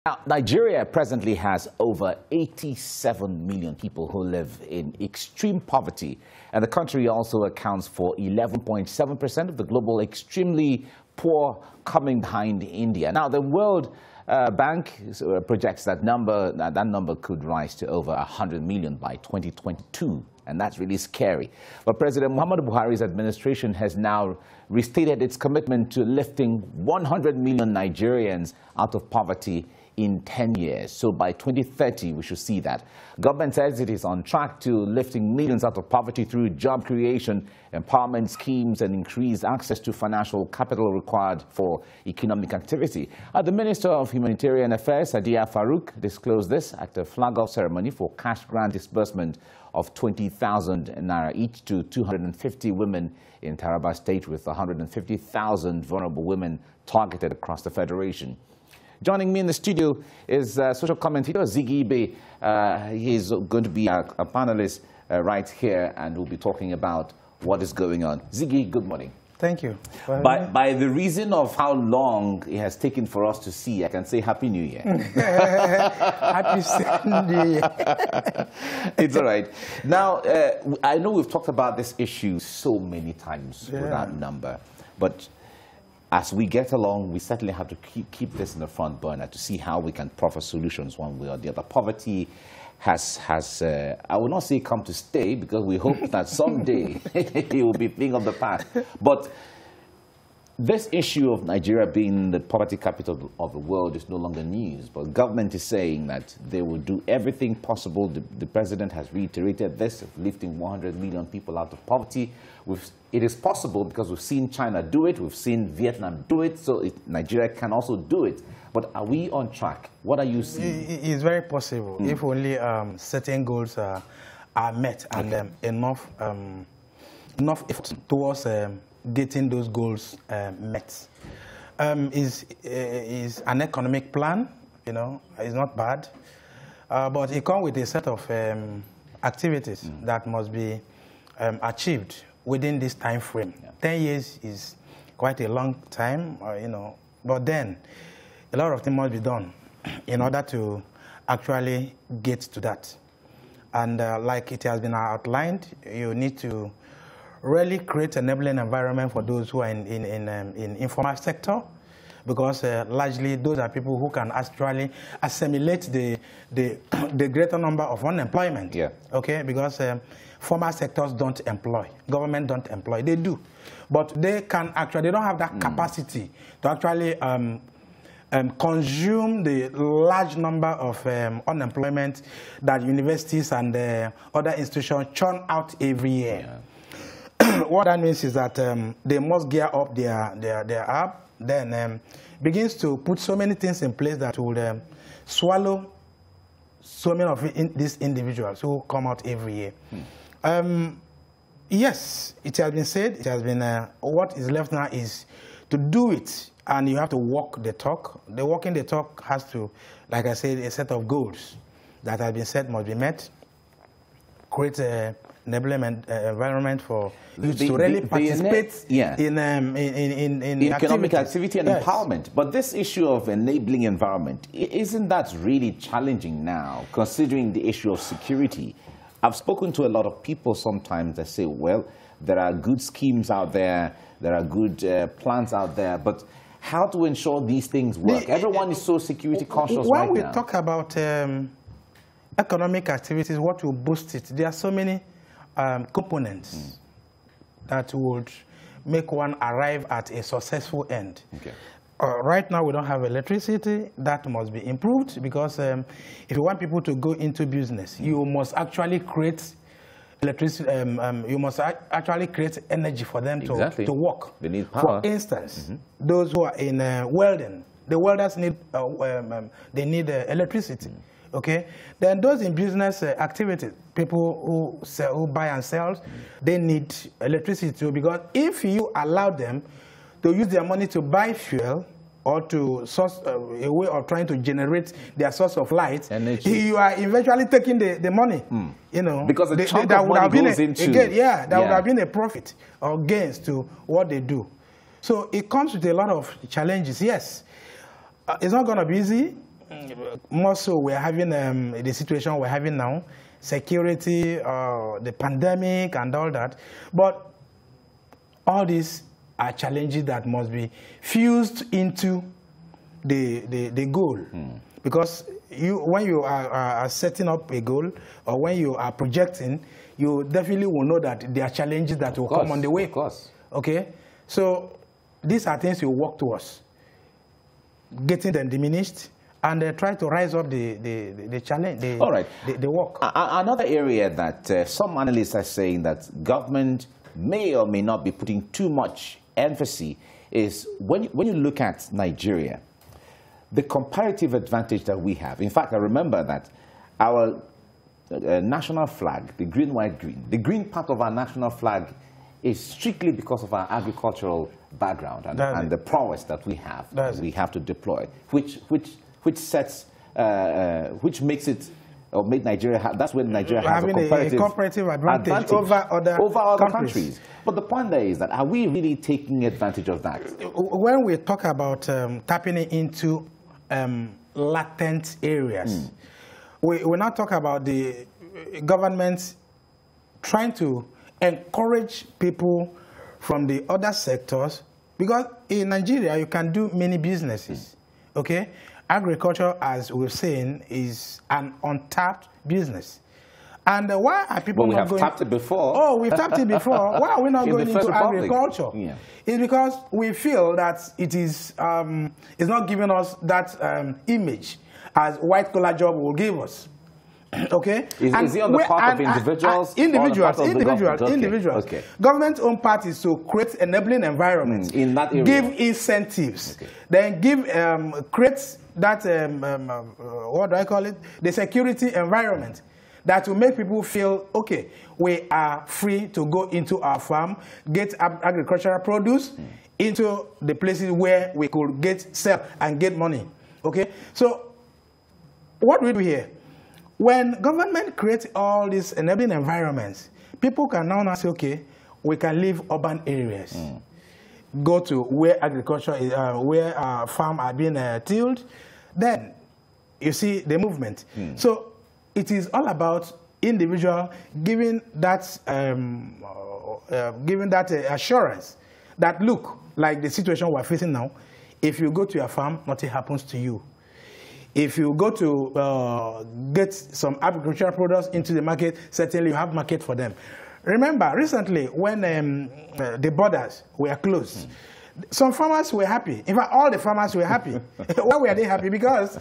Now, Nigeria presently has over 87 million people who live in extreme poverty, and the country also accounts for 11.7% of the global extremely poor, coming behind India. Now, the World Bank projects that number could rise to over 100 million by 2022, and that's really scary. But President Muhammadu Buhari's administration has now restated its commitment to lifting 100 million Nigerians out of poverty in 10 years. So by 2030, we should see that. Government says it is on track to lifting millions out of poverty through job creation, empowerment schemes, and increased access to financial capital required for economic activity. The Minister of Humanitarian Affairs, Sadiya Farouk, disclosed this at the flag-off ceremony for cash grant disbursement of 20,000 naira each to 250 women in Taraba State, with 150,000 vulnerable women targeted across the Federation. Joining me in the studio is social commentator Ziggy Ibe. He's going to be a panelist right here, and we'll be talking about what is going on. Ziggy, good morning. Thank you. By the reason of how long it has taken for us to see, I can say Happy New Year. Happy New Year. It's all right. Now, I know we've talked about this issue so many times without number, but as we get along, we certainly have to keep this in the front burner to see how we can proffer solutions one way or the other. Poverty has I will not say come to stay, because we hope that someday it will be a thing of the past. But this issue of Nigeria being the poverty capital of the world is no longer news. But government is saying that they will do everything possible. The president has reiterated this, of lifting 100 million people out of poverty. It is possible because we've seen China do it, we've seen Vietnam do it, so Nigeria can also do it. But are we on track? What are you seeing? It's very possible if only certain goals are met and enough effort towards getting those goals met. Is an economic plan, you know, it's not bad, but it comes with a set of activities that must be achieved within this time frame. 10 years is quite a long time, you know, but then a lot of things must be done in order to actually get to that. And like it has been outlined, you need to really create an enabling environment for those who are in informal sector, because largely those are people who can actually assimilate the greater number of unemployment. Yeah. Okay, because formal sectors don't employ, government don't employ, they do, but they can actually, they don't have that capacity to actually consume the large number of unemployment that universities and other institutions churn out every year. Yeah. What that means is that they must gear up their app, then begins to put so many things in place that will swallow so many of these individuals who come out every year. Yes, it has been said, it has been, what is left now is to do it, and you have to walk the talk. The walking the talk has to, like I said, a set of goals that have been set must be met, create a enablement environment for youth to really participate in economic activity and empowerment. But this issue of enabling environment, isn't that really challenging now, considering the issue of security? I've spoken to a lot of people sometimes that say, well, there are good schemes out there, there are good plans out there, but how to ensure these things work? Everyone is so security conscious right now. When we talk about economic activities, what will boost it, there are so many components that would make one arrive at a successful end. Okay. Right now, we don't have electricity. That must be improved, because if you want people to go into business, you must actually create electricity. You must actually create energy for them to work. They need power. For instance, those who are in welding, the welders need electricity. Okay, then those in business activities, people who buy and sell, they need electricity too, because if you allow them to use their money to buy fuel or to source a way of trying to generate their source of light, you are eventually taking the money, you know, because the chunk of money goes into would have been a profit or gains to what they do. So it comes with a lot of challenges. Yes, it's not going to be easy. more so we're having the situation we're having now, security, the pandemic and all that. But all these are challenges that must be fused into the goal. Because when you are setting up a goal or when you are projecting, you definitely will know that there are challenges that will come on the way. Of course. Okay? So these are things you work towards. Getting them diminished and try to rise up the challenge, All right. the work. Another area that some analysts are saying that government may or may not be putting too much emphasis is when you look at Nigeria, the comparative advantage that we have. In fact, I remember that our national flag, the green, white, green, the green part of our national flag is strictly because of our agricultural background and the prowess that we have to deploy, which sets, which makes it, or make Nigeria, that's when Nigeria has a comparative advantage over other countries. But the point there is that, are we really taking advantage of that? When we talk about tapping into latent areas, we now talk about the government trying to encourage people from the other sectors, because in Nigeria you can do many businesses, okay? Agriculture, as we're saying, is an untapped business. And why are people not going? We have tapped it before. Oh, we've tapped it before. Why are we not going into agriculture? Yeah. It's because we feel that it is it's not giving us that image as white-collar job will give us. Okay? Is it on the part of individuals? Individuals. Okay. Government-owned part is to create enabling environments. In that area. Give incentives. Okay. Then give, create that, what do I call it? The security environment that will make people feel, okay, we are free to go into our farm, get agricultural produce into the places where we could sell and get money. Okay? So, what we do here? When government creates all these enabling environments, people can now say, okay, we can leave urban areas, go to where agriculture is, where farm are being tilled. Then you see the movement. So it is all about individual giving that assurance that, look, like the situation we're facing now, if you go to your farm, nothing happens to you. If you go to get some agricultural products into the market, certainly you have market for them. Remember, recently, when the borders were closed, some farmers were happy. In fact, all the farmers were happy. Why were they happy? Because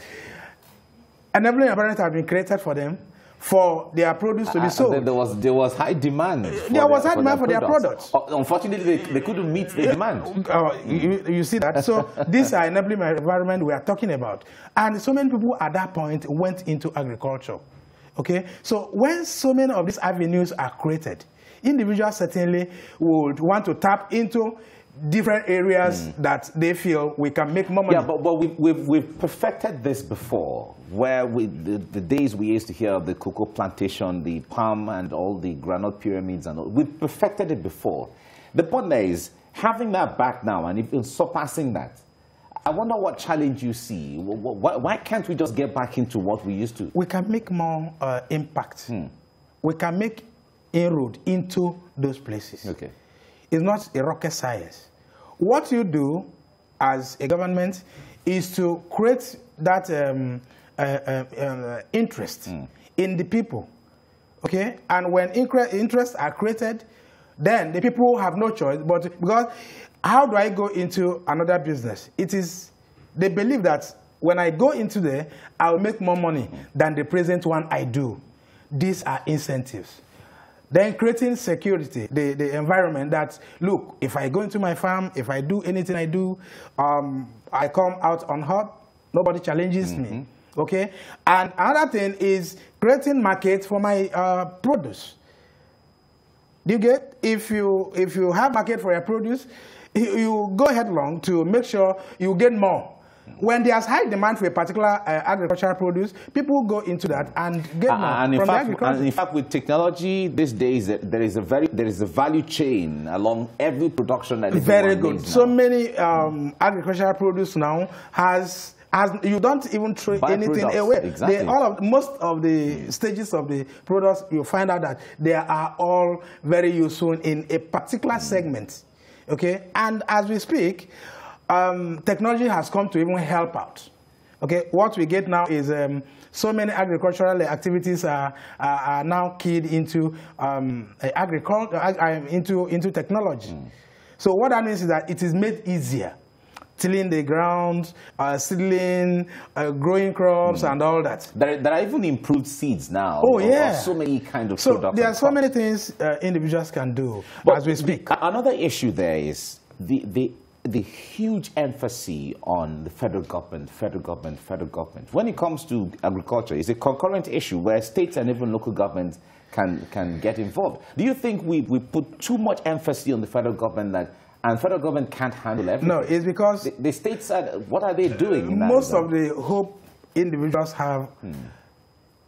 enabling environment have been created for them, for their produce to be sold. There was high demand. There was high demand for their products. Unfortunately, they couldn't meet the demand. You see that? So these are enabling environment we are talking about. And so many people at that point went into agriculture. Okay? So when so many of these avenues are created, individuals certainly would want to tap into different areas that they feel we can make more money. Yeah, but we've perfected this before, where the days we used to hear of the cocoa plantation, the palm and all the granite pyramids and all, we've perfected it before. The point is, having that back now and even surpassing that, I wonder what challenge you see. Why can't we just get back into what we used to? We can make more impact. We can make inroad into those places. Okay. It's not a rocket science. What you do as a government is to create that interest in the people, okay? And when interests are created, then the people have no choice. But because how do I go into another business? It is, they believe that when I go into there, I'll make more money than the present one I do. These are incentives. Then creating security, the environment that, look, if I go into my farm, if I do anything I do, I come out unhurt, nobody challenges me, okay? And another thing is creating market for my produce. Do you get? If you have market for your produce, you go headlong to make sure you get more. When there's high demand for a particular agricultural produce, people go into that and get more and in fact, with technology these days, there is a value chain along every production that is very good. So many agricultural produce now has As you don't even throw anything away. Exactly. Most of the stages of the products, you find out that they are all very useful in a particular segment. Okay, and as we speak, technology has come to even help out. Okay, what we get now is so many agricultural activities are now keyed into agriculture, into technology. So what that means is that it is made easier, tilling the ground, seedling, growing crops, and all that. There are even improved seeds now. Oh, yeah. So many kind of so products. There are so many things individuals can do as we speak. Another issue there is the huge emphasis on the federal government. When it comes to agriculture, it's a concurrent issue where states and even local governments can get involved. Do you think we put too much emphasis on the federal government and federal government can't handle everything? No, it's because the states said, what are they doing? Most of the hope individuals have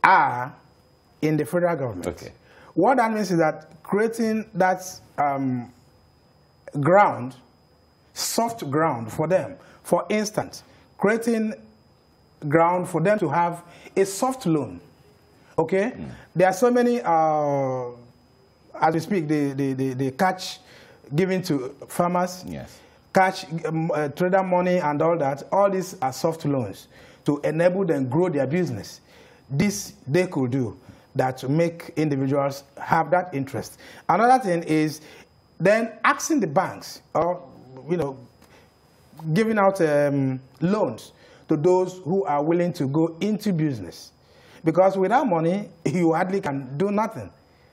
are in the federal government. Okay. What that means is that creating that ground, soft ground for them. For instance, creating ground for them to have a soft loan. Okay? There are so many, as we speak, the catch given to farmers, yes, cash, trader money and all that. All these are soft loans to enable them grow their business. This they could do that to make individuals have that interest. Another thing is then asking the banks or, giving out loans to those who are willing to go into business. Because without money, you hardly can do nothing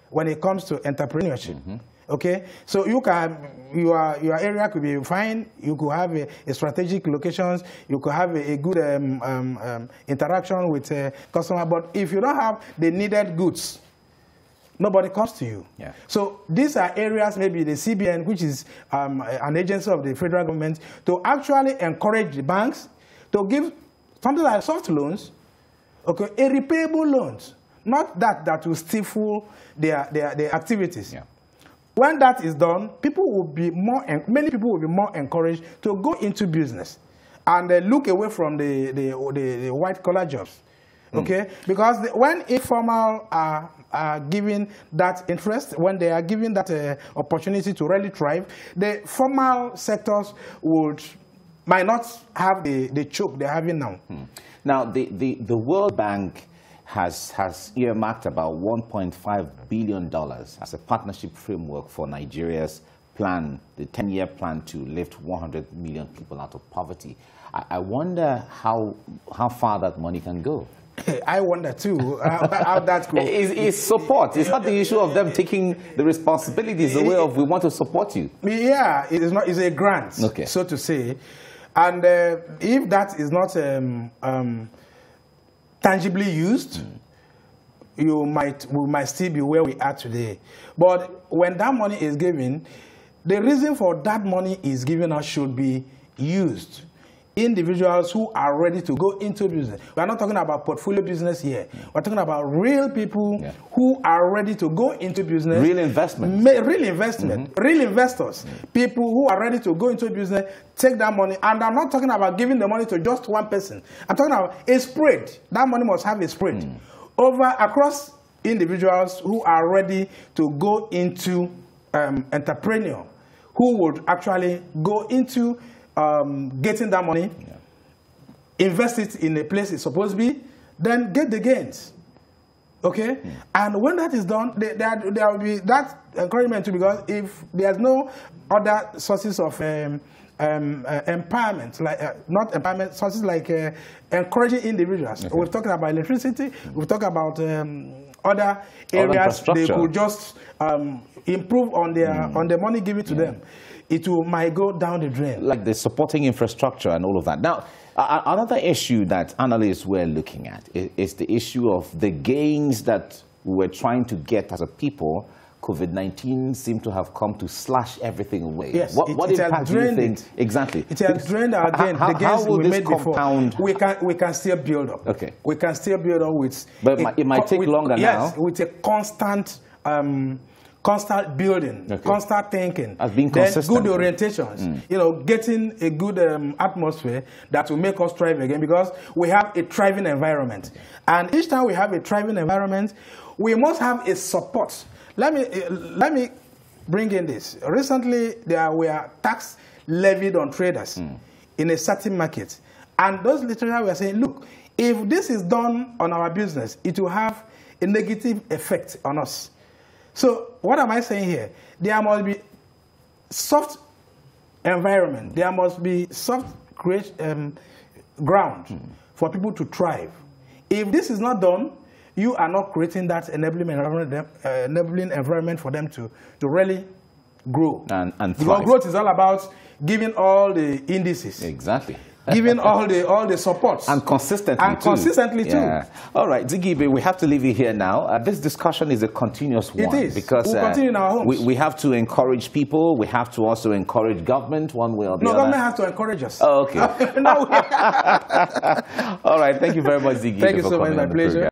when it comes to entrepreneurship. Okay, so your area could be fine. You could have a strategic locations. You could have a good interaction with a customer. But if you don't have the needed goods, nobody comes to you. Yeah. So these are areas, maybe the CBN, which is an agency of the federal government, to actually encourage the banks to give something like soft loans, okay, a repayable loans, not that will stifle their activities. Yeah. When that is done, many people will be more encouraged to go into business and look away from the white collar jobs. Okay, because when informal are given that interest, when they are given that opportunity to really thrive, the formal sectors might not have the choke they're having now. Now, the World Bank has earmarked about $1.5 billion as a partnership framework for Nigeria's plan, the 10-year plan to lift 100 million people out of poverty. I wonder how far that money can go. I wonder too how that goes. It's support. It's not the issue of them taking the responsibilities away of we want to support you. Yeah, it is not. It's a grant, okay, so to say. And if that is not tangibly used, we might still be where we are today. But when that money is given, the reason for that money is given us should be used. Individuals who are ready to go into business. We are not talking about portfolio business here. We're talking about real people who are ready to go into business. Real investment. Real investment. Real investors. People who are ready to go into business, take that money. And I'm not talking about giving the money to just one person. I'm talking about a spread. That money must have a spread across individuals who are ready to go into entrepreneur, who would actually go into getting that money, invest it in a place it's supposed to be, then get the gains. Okay? And when that is done, there will be that encouragement too, because if there's no other sources of empowerment, like not empowerment, sources like encouraging individuals. Okay. We're talking about electricity, we're talking about other areas they could just improve on their money given to them. It might go down the drain. Like the supporting infrastructure and all of that. Now, another issue that analysts were looking at is the issue of the gains that we were trying to get as a people. COVID-19 seemed to have come to slash everything away. Yes, what impact do you think? Exactly. It has drained our gain. The gains we made before. We can still build up. Okay. We can still build up with. But it might take longer now. Yes, with a constant constant building, constant thinking, as being then consistent. good orientations, you know, getting a good atmosphere that will make us thrive again, because we have a thriving environment. And each time we have a thriving environment, we must have a support. Let me bring in this. Recently, there were tax levied on traders in a certain market. And those literally were saying, look, if this is done on our business, it will have a negative effect on us. So what am I saying here? There must be soft environment. There must be soft ground for people to thrive. If this is not done, you are not creating that enabling environment for them to really grow. And thrive. Because growth is all about giving all the indices. Exactly. Giving all the supports. And consistently too. All right, Zigibe, we have to leave it here now. This discussion is a continuous one. It is. Because we'll continue in our homes. We have to encourage people. We have to also encourage government one way or the other. No, government has to encourage us. Oh, okay. All right, thank you very much, Zigibe. Thank you so much. My pleasure.